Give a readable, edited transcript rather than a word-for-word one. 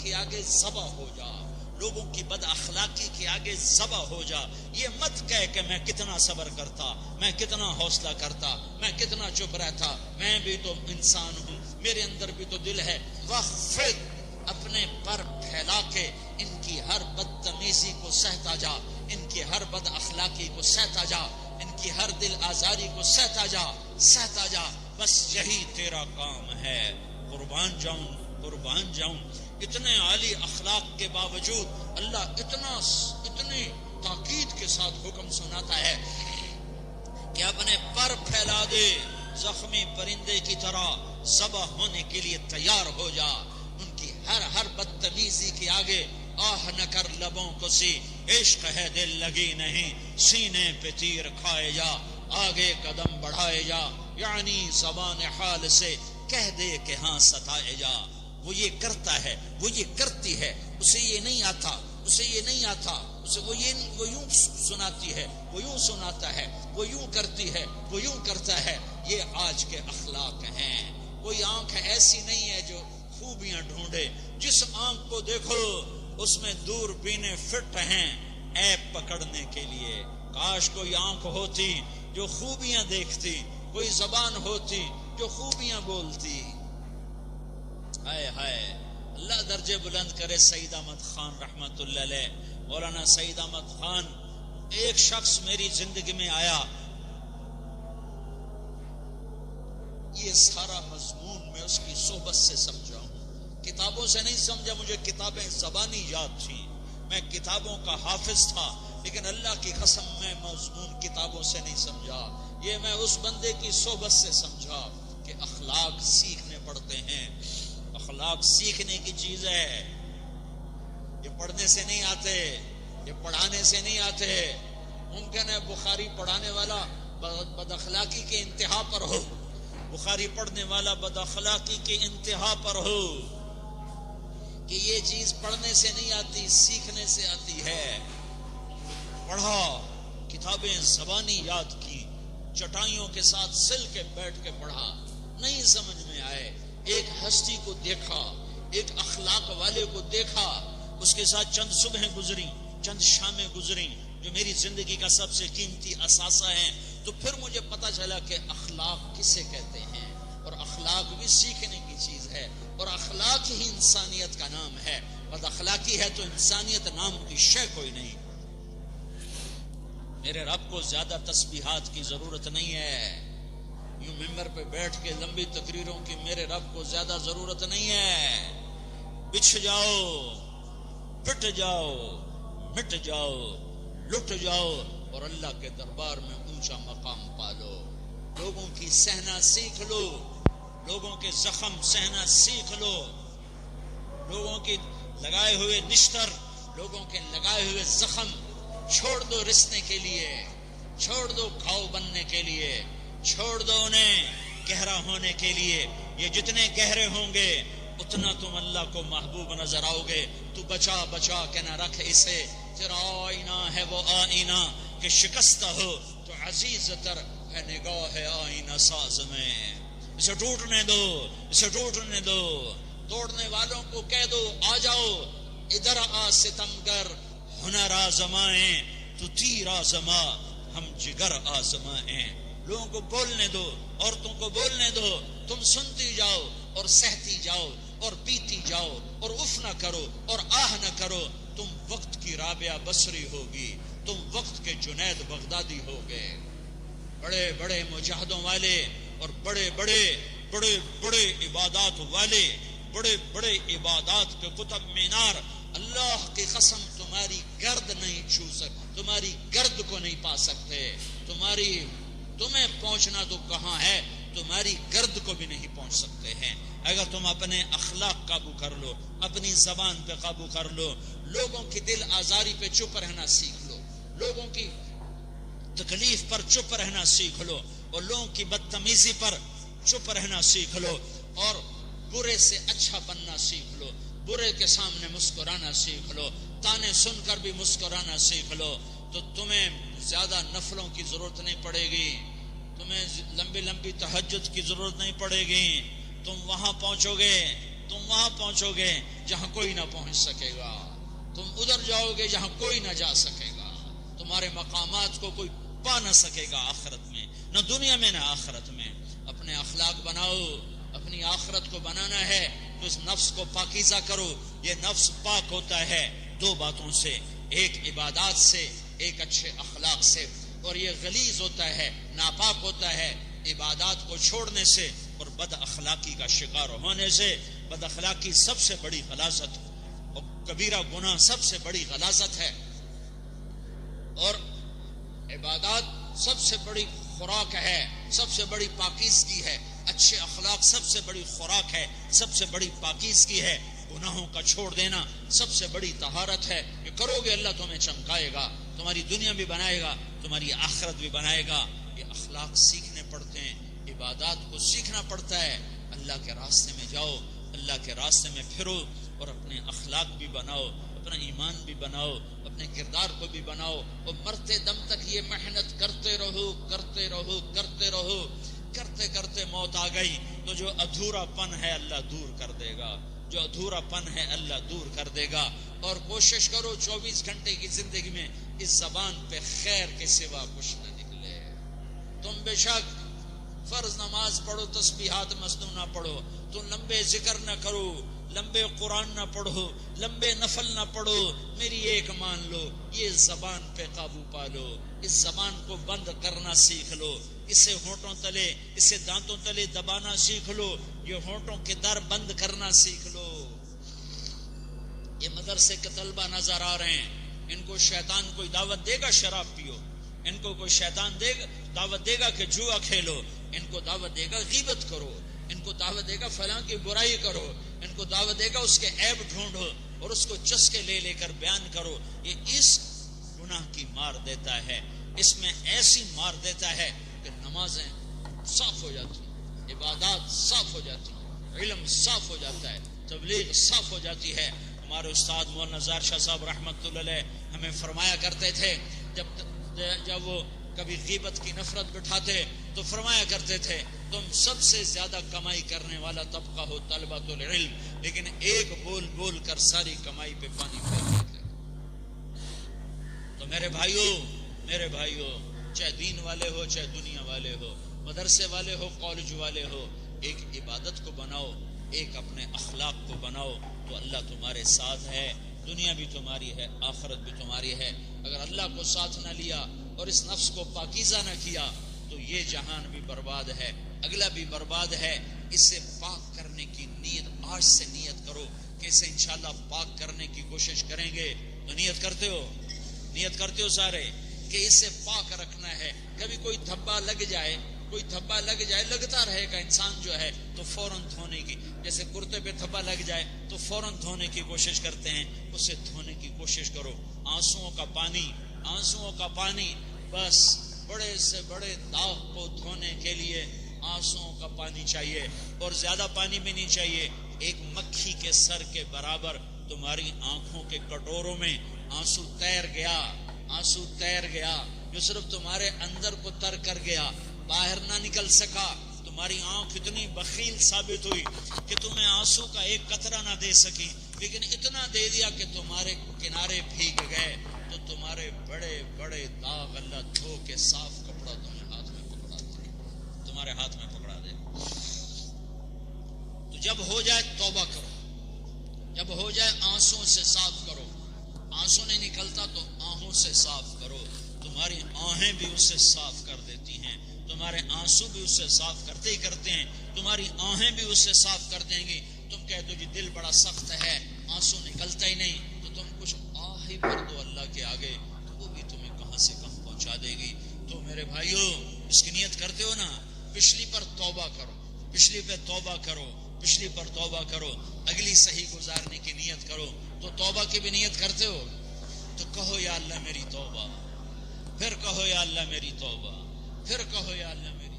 کے آگے ذبح ہو جا، لوگوں کی بد اخلاقی کے آگے ذبح ہو جا. یہ مت کہہ کہ میں کتنا صبر کرتا، میں کتنا حوصلہ کرتا، میں کتنا چپ رہتا، میں بھی تو انسان ہوں، میرے اندر بھی تو دل ہے. وخفض، اپنے پر پھیلا کے ان کی ہر بدتمیزی کو سہتا جا، ان کی ہر بد اخلاقی کو سہتا جا، ان کی ہر دل آزاری کو سہتا جا، سہتا جا. بس یہی تیرا کام ہے. قربان جاؤں، قربان جاؤں. اتنے عالی اخلاق کے باوجود اللہ اتنی تاکید کے ساتھ حکم سناتا ہے کہ اپنے پر پھیلا دے، زخمی پرندے کی طرح ذبح ہونے کے لیے تیار ہو جا. ان کی ہر بدتمیزی کے آگے آہ نہ کر لبوں کو سی، عشق ہے دل لگی نہیں، سینے پہ تیر کھائے جا، آگے قدم بڑھائے جا. یعنی زبان حال سے کہہ دے کہ ہاں ستائے جا. وہ یہ کرتا ہے، وہ یہ کرتی ہے، اسے یہ نہیں آتا، اسے یہ نہیں آتا، اسے وہ یوں سناتی ہے، وہ یوں سناتا ہے، وہ یوں کرتی ہے، وہ یوں کرتا ہے. یہ آج کے اخلاق ہیں. کوئی آنکھ ایسی نہیں ہے جو خوبیاں ڈھونڈے. جس آنکھ کو دیکھو اس میں دور بینے فٹ ہیں عیب پکڑنے کے لیے. کاش کوئی آنکھ ہوتی جو خوبیاں دیکھتی، کوئی زبان ہوتی جو خوبیاں بولتی. ہائے ہائے. اللہ درجے بلند کرے سعید احمد خان رحمت اللہ علیہ. مولانا سعید احمد خان، ایک شخص میری زندگی میں آیا، یہ سارا مضمون میں اس کی صحبت سے سمجھا ہوں، کتابوں سے نہیں سمجھا. مجھے کتابیں زبانی یاد تھیں، میں کتابوں کا حافظ تھا، لیکن اللہ کی قسم میں مضمون کتابوں سے نہیں سمجھا. یہ میں اس بندے کی صحبت سے سمجھا کہ اخلاق سیکھنے پڑتے ہیں. اخلاق سیکھنے کی چیز ہے، یہ پڑھنے سے نہیں آتے، یہ پڑھانے سے نہیں آتے. ممکن ہے بخاری پڑھانے والا بد اخلاقی کے انتہا پر ہو، بخاری پڑھنے والا بد اخلاقی کے انتہا پر ہو، کہ یہ چیز پڑھنے سے نہیں آتی، سیکھنے سے آتی ہے. پڑھا، کتابیں زبانی یاد کی، چٹائیوں کے ساتھ سل کے بیٹھ کے پڑھا، نہیں سمجھ میں آئے. ایک ہستی کو دیکھا، ایک اخلاق والے کو دیکھا، اس کے ساتھ چند صبحیں گزری، چند شامیں گزری جو میری زندگی کا سب سے قیمتی اثاثہ ہیں. تو پھر مجھے پتا چلا کہ اخلاق کسے کہتے ہیں، اور اخلاق بھی سیکھنے کی چیز ہے، اور اخلاق ہی انسانیت کا نام ہے. بد اخلاقی ہے تو انسانیت نام کی شے کوئی نہیں. میرے رب کو زیادہ تسبیحات کی ضرورت نہیں ہے. یوں ممبر پہ بیٹھ کے لمبی تقریروں کی میرے رب کو زیادہ ضرورت نہیں ہے. بچھ جاؤ، پٹ جاؤ، مٹ جاؤ، لٹ جاؤ، اور اللہ کے دربار میں اونچا مقام پالو. لوگوں کی سہنا سیکھ لو، لوگوں کے زخم سہنا سیکھ لو، لوگوں کی لگائے ہوئے نشتر، لوگوں کے لگائے ہوئے زخم چھوڑ دو رسنے کے لیے، چھوڑ دو گھاؤ بننے کے لیے، چھوڑ دو انہیں گہرا ہونے کے لیے. یہ جتنے گہرے ہوں گے اتنا تم اللہ کو محبوب نظر آؤ گے. تو بچا بچا کے نہ رکھ اسے، تیرا آئینہ ہے وہ آئینہ کہ شکستہ ہو تو عزیز تر ہے نگاہ آئینہ ساز میں. اسے ٹوٹنے دو، اسے ٹوٹنے دو. توڑنے والوں کو کہہ دو آ جاؤ ادھر آ ستمگر، ہنر آزمائیں تو تیر آزما، ہم جگر آزمائیں. لوگوں کو بولنے دو، عورتوں کو بولنے دو. تم سنتی جاؤ اور سہتی جاؤ اور پیتی جاؤ اور اف نہ کرو اور آہ نہ کرو. تم وقت کی رابعہ بصری ہوگی، تم وقت کے جنید بغدادی ہوگے. بڑے بڑے مجاہدوں والے اور بڑے بڑے بڑے بڑے عبادات والے، بڑے بڑے عبادات کے قطب مینار، اللہ کی قسم تمہاری گرد نہیں چھو سکتے، تمہاری گرد کو نہیں پا سکتے. تمہیں پہنچنا تو کہاں ہے، تمہاری گرد کو بھی نہیں پہنچ سکتے ہیں. اگر تم اپنے اخلاق قابو کر لو، اپنی زبان پہ قابو کر لو، لوگوں کی دل آزاری پہ چپ رہنا سیکھ لو، لوگوں کی تکلیف پر چپ رہنا سیکھ لو، اور لوگوں کی بدتمیزی پر چپ رہنا سیکھ لو، اور برے سے اچھا بننا سیکھ لو، برے کے سامنے مسکرانا سیکھ لو، تانے سن کر بھی مسکرانا سیکھ لو، تو تمہیں زیادہ نفلوں کی ضرورت نہیں پڑے گی، تمہیں لمبی لمبی تہجد کی ضرورت نہیں پڑے گی. تم وہاں پہنچو گے جہاں کوئی نہ پہنچ سکے گا، تم ادھر جاؤ گے جہاں کوئی نہ جا سکے گا، تمہارے مقامات کو کوئی پا نہ سکے گا آخرت میں، نہ دنیا میں نہ آخرت میں۔ اپنے اخلاق بناؤ، اپنی آخرت کو بنانا ہے تو اس نفس کو پاکیزہ کرو۔ یہ نفس پاک ہوتا ہے دو باتوں سے، ایک عبادات سے، ایک اچھے اخلاق سے، اور یہ غلیظ ہوتا ہے، ناپاک ہوتا ہے عبادات کو چھوڑنے سے اور بد اخلاقی کا شکار ہونے سے۔ بد اخلاقی سب سے بڑی غلاظت اور کبیرہ گناہ سب سے بڑی غلاظت ہے، اور عبادات سب سے بڑی خوراک ہے، سب سے بڑی پاکیزگی ہے۔ اچھے اخلاق سب سے بڑی خوراک ہے، سب سے بڑی پاکیزگی ہے۔ گناہوں کا چھوڑ دینا سب سے بڑی طہارت ہے۔ یہ کرو گے اللہ تمہیں چمکائے گا، تمہاری دنیا بھی بنائے گا، تمہاری آخرت بھی بنائے گا۔ یہ اخلاق سیکھنے پڑتے ہیں، عبادات کو سیکھنا پڑتا ہے۔ اللہ کے راستے میں جاؤ، اللہ کے راستے میں پھرو، اور اپنے اخلاق بھی بناؤ، اپنا ایمان بھی بناؤ، اپنے کردار کو بھی بناؤ، اور مرتے دم تک یہ محنت کرتے رہو، کرتے رہو، کرتے رہو۔ کرتے کرتے موت آ گئی تو جو ادھورا پن ہے اللہ دور کر دے گا، جو ادھورا پن ہے اللہ دور کر دے گا۔ اور کوشش کرو 24 گھنٹے کی زندگی میں اس زبان پہ خیر کے سوا کچھ نہ نکلے۔ تم بے شک فرض نماز پڑھو، تسبیحات مسنون نہ پڑھو، تم لمبے ذکر نہ کرو، لمبے قرآن نہ پڑھو، لمبے نفل نہ پڑھو، میری ایک مان لو، یہ زبان پہ قابو پا لو، اس زبان کو بند کرنا سیکھ لو، اسے ہونٹوں تلے، اسے دانتوں تلے دبانا سیکھ لو، یہ ہونٹوں کے در بند کرنا سیکھ لو۔ یہ مدرسے کے طلبہ نظر آ رہے ہیں، ان کو شیطان کوئی دعوت دے گا شراب پیو، ان کو کوئی شیطان دعوت دے گا کہ جوا کھیلو، ان کو دعوت دے گا غیبت کرو، ان کو دعوت دے گا فلاں کی برائی کرو، ان کو دعوت دے گا اس کے عیب ڈھونڈو اور اس کو چسکے لے لے کر بیان کرو۔ یہ اس گناہ کی مار دیتا ہے، اس میں ایسی مار دیتا ہے کہ نمازیں صاف ہو جاتی، عبادات صاف ہو جاتی، علم صاف ہو جاتا ہے، تبلیغ صاف ہو جاتی ہے۔ ہمارے استاد مولانا زار شاہ صاحب رحمۃ اللہ علیہ ہمیں فرمایا کرتے تھے، جب وہ کبھی غیبت کی نفرت بٹھاتے تو فرمایا کرتے تھے تم سب سے زیادہ کمائی کرنے والا طبقہ ہو طلبۃ العلم، لیکن ایک بول بول کر ساری کمائی پہ پانی پھیر دیتے۔ تو میرے بھائیوں چاہے دین والے ہو چاہے دنیا والے ہو، مدرسے والے ہو کالج والے ہو، ایک عبادت کو بناؤ، ایک اپنے اخلاق کو بناؤ تو اللہ تمہارے ساتھ ہے، دنیا بھی تمہاری ہے، آخرت بھی تمہاری ہے۔ اگر اللہ کو ساتھ نہ لیا اور اس نفس کو پاکیزہ نہ کیا تو یہ جہان بھی برباد ہے، اگلا بھی برباد ہے۔ اسے پاک کرنے کی نیت آج سے نیت کرو کہ اسے انشاءاللہ پاک کرنے کی کوشش کریں گے۔ تو نیت کرتے ہو سارے کہ اسے پاک رکھنا ہے۔ کبھی کوئی دھبا لگ جائے، لگتا رہے گا انسان جو ہے تو فوراً دھونے کی، جیسے کرتے پہ دھبا لگ جائے تو فوراً دھونے کی کوشش کرتے ہیں، اسے دھونے کی کوشش کرو۔ آنسوؤں کا پانی بس بڑے سے بڑے داغ کو دھونے کے لیے آنسوؤں کا پانی چاہیے، اور زیادہ پانی بھی نہیں چاہیے۔ ایک مکھی کے سر کے برابر تمہاری آنکھوں کے کٹوروں میں آنسو تیر گیا جو صرف تمہارے اندر کو تر کر گیا، باہر نہ نکل سکا۔ تمہاری آنکھ اتنی بخیل ثابت ہوئی کہ تمہیں آنسو کا ایک قطرہ نہ دے سکی، لیکن اتنا دے دیا کہ تمہارے کنارے بھیگ گئے۔ تو تمہارے بڑے بڑے داغ اللہ دھو کے صاف کپڑا تمہیں ہاتھ میں پکڑا دے، تمہارے ہاتھ میں پکڑا دے۔ تو جب ہو جائے توبہ کرو، جب ہو جائے آنسوں سے صاف کرو، آنسو نہیں نکلتا تو آہوں سے صاف کرو۔ تمہاری آہیں بھی اسے صاف کر دیتی ہیں، تمہارے آنسو بھی اسے صاف کرتے ہی کرتے ہیں، تمہاری آہیں بھی اسے صاف کر دیں گی۔ تم کہتے ہو جی دل بڑا سخت ہے، آنسو نکلتا ہی نہیں، تو تم کچھ آہ ہی بھر دو اللہ کے آگے، تو وہ بھی تمہیں کہاں سے کہاں پہنچا دے گی۔ تو میرے بھائیو اس کی نیت کرتے ہو نا، پچھلی پر توبہ کرو، پچھلی پہ توبہ کرو، پچھلی پر توبہ کرو، اگلی صحیح گزارنے کی نیت کرو۔ تو توبہ کی بھی نیت کرتے ہو تو کہو یا اللہ میری توبہ، پھر کہو یا اللہ میری توبہ، پھر کہو یا اللہ میری